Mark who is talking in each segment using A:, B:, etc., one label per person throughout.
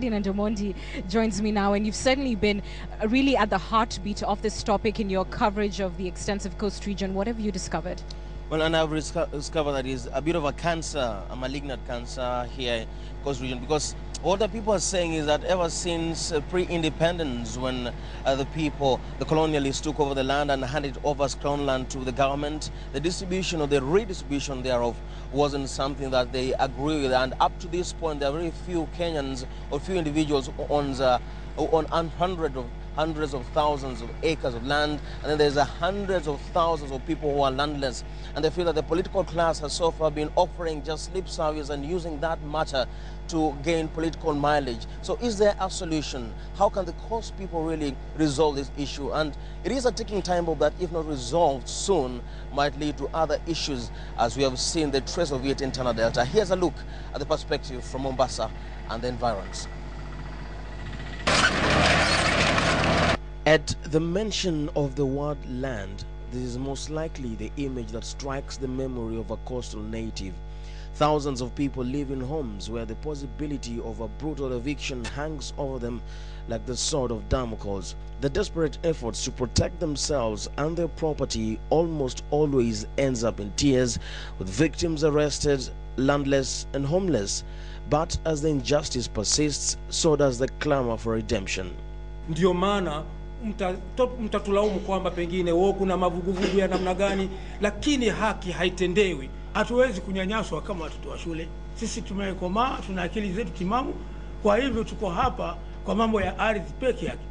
A: Ndomondi joins me now, and you've certainly been really at the heartbeat of this topic in your coverage of the extensive coast region. What have you discovered?
B: Well, and I've discovered that it's a bit of a cancer, a malignant cancer here in coast region, because what the people are saying is that ever since pre-independence, when the colonialists took over the land and handed over as crown land to the government, the distribution or the redistribution thereof wasn't something that they agree with. And up to this point, there are very few Kenyans or few individuals who own hundreds of thousands of acres of land, and then there's hundreds of thousands of people who are landless, and they feel that the political class has so far been offering just lip service and using that matter to gain political mileage. So is there a solution? How can the coast people really resolve this issue? And it is a ticking time bomb that, if not resolved soon, might lead to other issues, as we have seen the trace of it in Tana Delta. Here's a look at the perspective from Mombasa and the environs. At the mention of the word land, this is most likely the image that strikes the memory of a coastal native. Thousands of people live in homes where the possibility of a brutal eviction hangs over them like the sword of Damocles. The desperate efforts to protect themselves and their property almost always ends up in tears, with victims arrested, landless and homeless. But as the injustice persists, so does the clamor for redemption.
C: Ndio maana mtatulaumu kwamba pengine wao kuna mavuguvugu ya namna gani, lakini haki haitendewi. Hatuwezi kunyanyaswa kama watoto wa shule. Sisi tumekomaa, tuna akili zetu timamu, kwa hivyo tuko hapa kwa mambo ya ardhi peke yake.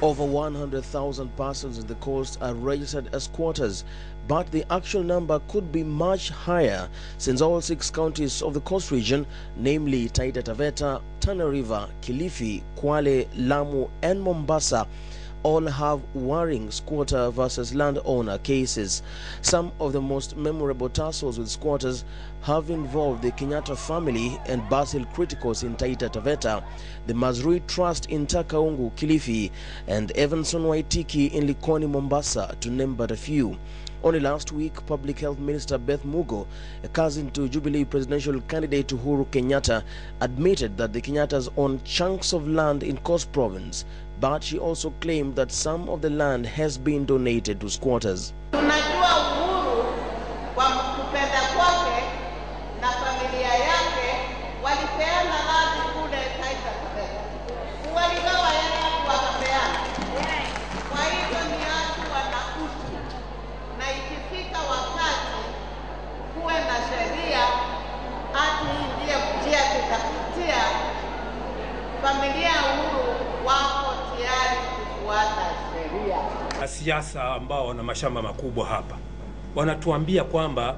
B: Over 100,000 parcels in the coast are registered as squatters, but the actual number could be much higher, since all 6 counties of the coast region, namely Taita Taveta, Tana River, Kilifi, Kwale, Lamu and Mombasa, all have warring squatter versus landowner cases. Some of the most memorable tussles with squatters have involved the Kenyatta family and Basil Criticos in Taita Taveta, the Mazrui Trust in Takaungu, Kilifi, and Evanson Waitiki in Likoni, Mombasa, to name but a few. Only last week, Public Health Minister Beth Mugo, a cousin to Jubilee presidential candidate Uhuru Kenyatta, admitted that the Kenyattas own chunks of land in Coast Province, but she also claimed that some of the land has been donated to squatters.
D: Tunajua Uhuru kwa kupenda kwake na familia yake walipeana ardhi kule Taita Taveta. Waligawa yale wakapeana. Kwa hivyo ni watu wana utu. Na ikifika wakati kuwe na sheria, hati ndiye njia tutapitia, familia ya Uhuru wako tayari kufuata sheria.
C: Siasa ambao wana mashamba makubwa hapa wanatuambia kwamba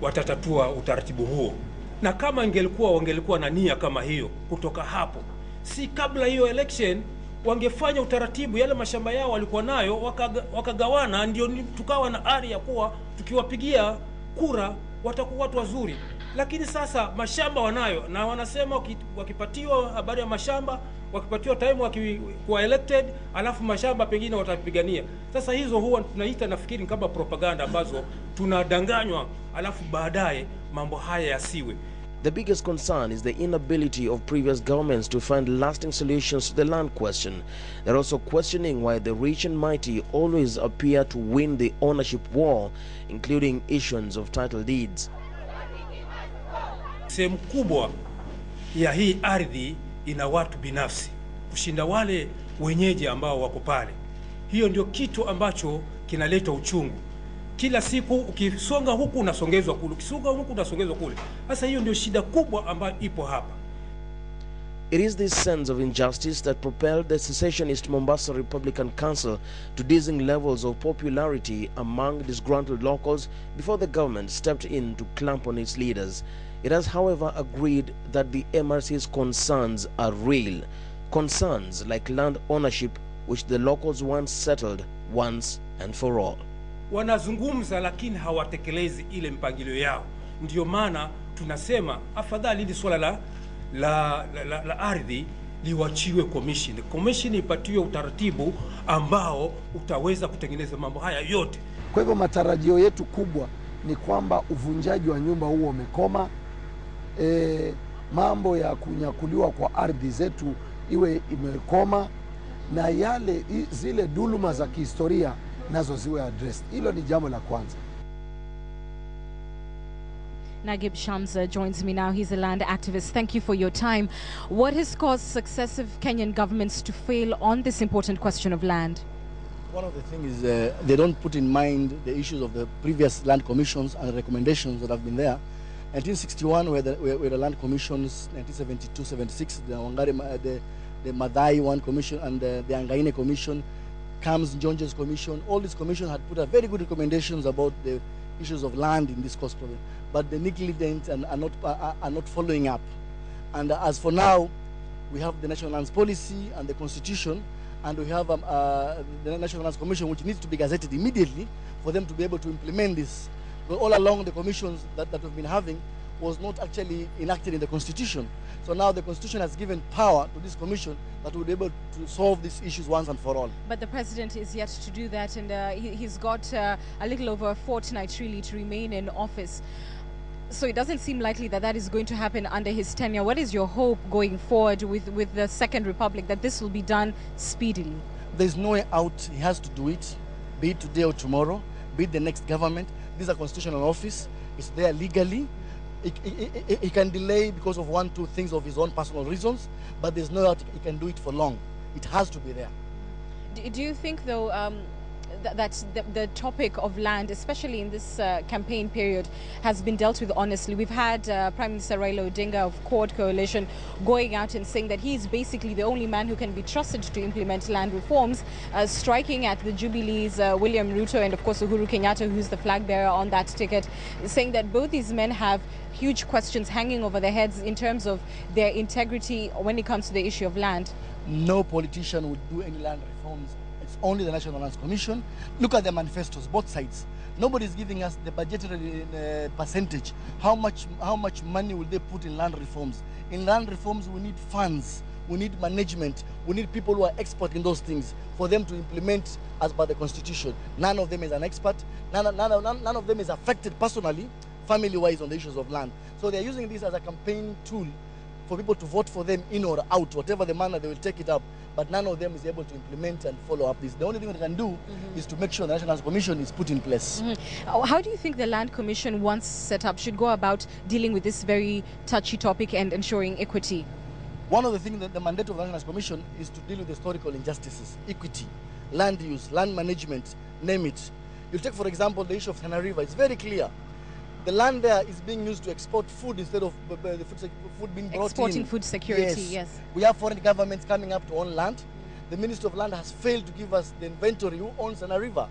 C: watatatua utaratibu huo, na kama wangelikuwa na nia kama hiyo kutoka hapo, si kabla hiyo election wangefanya utaratibu, yale mashamba yao walikuwa nayo wakagawana, ndio tukawa na ari ya kuwa tukiwapigia kura watakuwa watu wazuri. Lakini sasa mashamba wanayo, na wanasema wakipatiwa habari ya mashamba, wakipatiwa time kuwa elected, alafu mashamba pengine watapigania. Sasa hizo huwa tunaita, nafikiri, kama propaganda ambazo tunadanganywa, alafu baadaye mambo haya yasiwe.
B: The biggest concern is the inability of previous governments to find lasting solutions to the land question. They're also questioning why the rich and mighty always appear to win the ownership war, including issuance of title deeds.
C: Sehemu kubwa ya hii ardhi ina watu binafsi kushinda wale wenyeji ambao wako pale. Hiyo ndio kitu ambacho kinaleta uchungu. Kila siku ukisonga huku unasongezwa kule, ukisonga huku unasongezwa kule. Sasa hiyo ndio shida kubwa ambayo ipo hapa.
B: It is this sense of injustice that propelled the secessionist Mombasa Republican Council to dizzying levels of popularity among disgruntled locals before the government stepped in to clamp on its leaders. It has, however, agreed that the MRC's concerns are real. Concerns like land ownership, which the locals once settled once and for all.
C: Wanazungumza lakini hawatekelezi ile mpangilio yao. Ndio maana tunasema afadhali hili swala la ardhi liwachiwe commission. Commission ipatiwe utaratibu ambao utaweza kutengeneza mambo haya yote.
E: Kwa hivyo matarajio yetu kubwa ni kwamba uvunjaji wa nyumba huo umekoma. mambo ya kunyakuliwa kwa ardhi zetu iwe imekoma, na yale zile dhuluma za kihistoria nazo ziwe addressed. Hilo ni jambo la kwanza.
A: Nagib Shamsa joins me now. He's a land activist. Thank you for your time. What has caused successive Kenyan governments to fail on this important question of land?
F: One of the things is they don't put in mind the issues of the previous land commissions and recommendations that have been there. 1961 were the land commissions, 1972-76 the Madai One Commission and the Angaine Commission, Kams Jonje's Commission. All these commissions had put up very good recommendations about the issues of land in this coast province, but the negligent and are not following up. And as for now, we have the National Lands Policy and the Constitution, and we have the National Lands Commission, which needs to be gazetted immediately for them to be able to implement this. But all along, the commissions that we've been having was not actually enacted in the Constitution. So now the Constitution has given power to this commission that will be able to solve these issues once and for all.
A: But the president is yet to do that, and he's got a little over a fortnight really to remain in office. So it doesn't seem likely that that is going to happen under his tenure. What is your hope going forward with the Second Republic, that this will be done speedily?
F: There's no way out. He has to do it, be it today or tomorrow, be it the next government. This is a constitutional office. It's there legally. He can delay because of 1-2 things of his own personal reasons, but there's no doubt he can do it for long. It has to be there.
A: Do you think, though, that the topic of land, especially in this campaign period, has been dealt with honestly? We've had Prime Minister Raila Odinga of Court Coalition going out and saying that he's basically the only man who can be trusted to implement land reforms, striking at the Jubilee's William Ruto and, of course, Uhuru Kenyatta, who's the flag bearer on that ticket, saying that both these men have huge questions hanging over their heads in terms of their integrity when it comes to the issue of land.
F: No politician would do any land reforms. It's only the National Lands Commission. Look at the manifestos, both sides. Nobody's giving us the budgetary percentage. How much money will they put in land reforms? In land reforms, we need funds, we need management, we need people who are expert in those things for them to implement as per the Constitution. None of them is an expert. None of them is affected personally, family-wise, on the issues of land. So they're using this as a campaign tool for people to vote for them in or out, whatever the manner they will take it up. But none of them is able to implement and follow up this. The only thing they can do is to make sure the National Lands Commission is put in place.
A: How do you think the Land Commission, once set up, should go about dealing with this very touchy topic and ensuring equity?
F: One of the things that the mandate of the National Lands Commission is to deal with historical injustices, equity, land use, land management, name it. You take, for example, the issue of Tana River. It's very clear. The land there is being used to export food instead of the food being brought in.
A: Exporting food security, yes.
F: We have foreign governments coming up to own land. The Minister of Land has failed to give us the inventory who owns Tana River.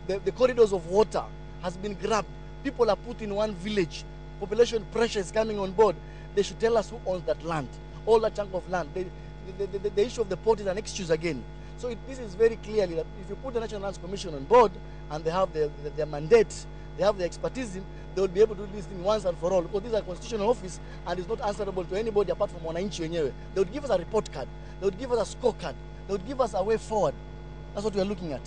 F: The corridors of water has been grabbed. People are put in one village. Population pressure is coming on board. They should tell us who owns that land, all that chunk of land. The issue of the port is an excuse again. So this is very clearly that if you put the National Lands Commission on board and they have their mandate, they have the expertise, they will be able to do this thing once and for all, because this is a constitutional office and it's not answerable to anybody apart from wananchi wenyewe. They would give us a report card, they would give us a scorecard, they would give us a way forward. That's what we are looking at.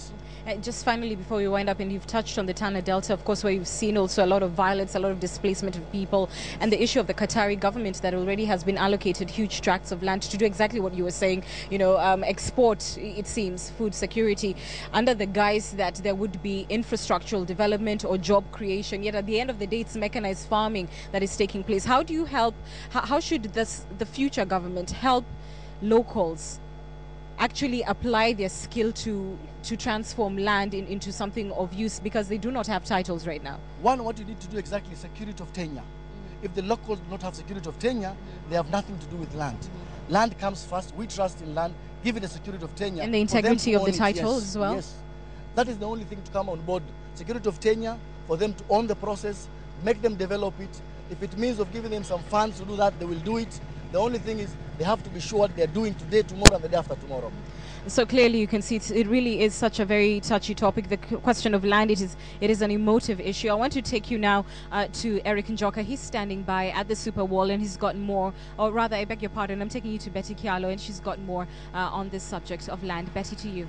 A: Just finally, before we wind up, and you've touched on the Tana Delta, of course, where you've seen also a lot of violence, a lot of displacement of people, and the issue of the Qatari government that already has been allocated huge tracts of land to do exactly what you were saying, export, it seems, food security, under the guise that there would be infrastructural development or job creation. Yet at the end of the day, it's mechanized farming that is taking place. How do you help, how should the future government help locals actually apply their skill to transform land into something of use, because they do not have titles right now?
F: One, what you need to do exactly is security of tenure. If the locals do not have security of tenure, they have nothing to do with land. Land comes first. We trust in land. Give it a security of tenure.
A: And the integrity of the title as well?
F: Yes. That is the only thing to come on board. Security of tenure, for them to own the process, make them develop it. If it means of giving them some funds to do that, they will do it. The only thing is they have to be sure what they're doing today, tomorrow, and the day after tomorrow.
A: So clearly you can see it really is such a very touchy topic. The question of land, it is an emotive issue. I want to take you now to Eric Njoka. He's standing by at the Super Wall, and he's got more, or rather, I beg your pardon, I'm taking you to Betty Kialo, and she's got more on this subject of land. Betty, to you.